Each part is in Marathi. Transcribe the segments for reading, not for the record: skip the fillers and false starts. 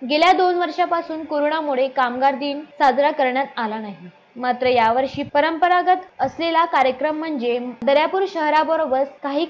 गेल्या 2 वर्षापासून कोरोनामुळे कामगार दिन साजरा करण्यात आला नाही. मात्र यावर्षी परंपरागत असलेला कार्यक्रम म्हणजे दर्यापूर शहराबरोबर काही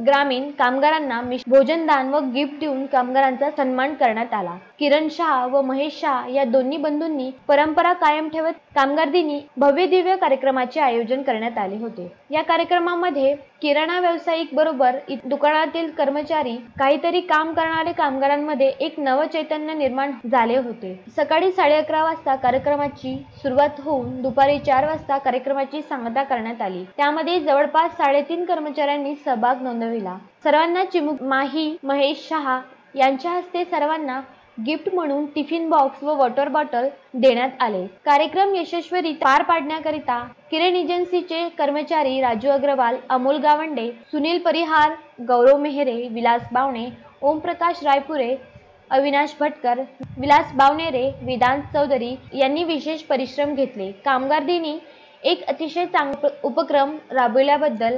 ग्रामीण कामगारांना भोजनदान व गिफ्ट देऊन कामगारांचा सन्मान करण्यात आला. किरण शाह व महेश शाह या दोन्ही बंधूंनी परंपरा कायम ठेवत कामगार दिनी भव्य दिव्य कार्यक्रमाचे आयोजन करण्यात आले होते. या कार्यक्रमामध्ये किराणा व्यावसायिक बरोबर दुकानातील कर्मचारी, काहीतरी काम करणारे कामगारांमध्ये एक नव चैतन्य निर्माण झाले होते. सकाळी 11:30 वाजता कार्यक्रमाची सुरुवात होऊन दुपारी 4 वाजता कार्यक्रमाची सांगता करण्यात आली. त्यामध्ये जवळपास 3.5 कर्मचाऱ्यांनी सहभाग नोंदविला. सर्वांना चिमूट माही महेश शाह यांच्या हस्ते सर्वांना गिफ्ट म्हणून टिफिन बॉक्स व वॉटर बॉटल देण्यात आले. कार्यक्रम यशस्वीरित्या पार पाडण्याकरिता किरण एजन्सीचे कर्मचारी राजू अग्रवाल, अमोल गावंडे, सुनील परिहार, गौरव मेहरे, विलास बावणे, ओमप्रकाश रायपुरे, अविनाश भटकर, विलास बावनेरे, वेदांत चौधरी यांनी विशेष परिश्रम घेतले. कामगार दिनी एक अतिशय चांगला उपक्रम राबविल्याबद्दल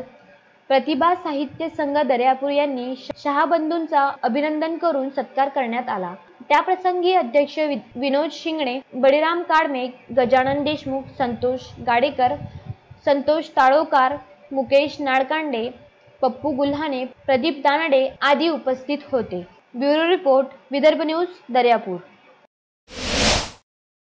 प्रतिभा साहित्य संघ दर्यापूर यांनी शाह बंधूंचा अभिनंदन करून सत्कार करण्यात आला. त्याप्रसंगी अध्यक्ष विनोद शिंगणे, बळीराम काडमे, गजानन देशमुख, संतोष गाडेकर, संतोष ताळोकार, मुकेश नाडकांडे, पप्पू गुल्हाने, प्रदीप दानडे आदी उपस्थित होते. Bureau report, Vidarbha news, Daryapur.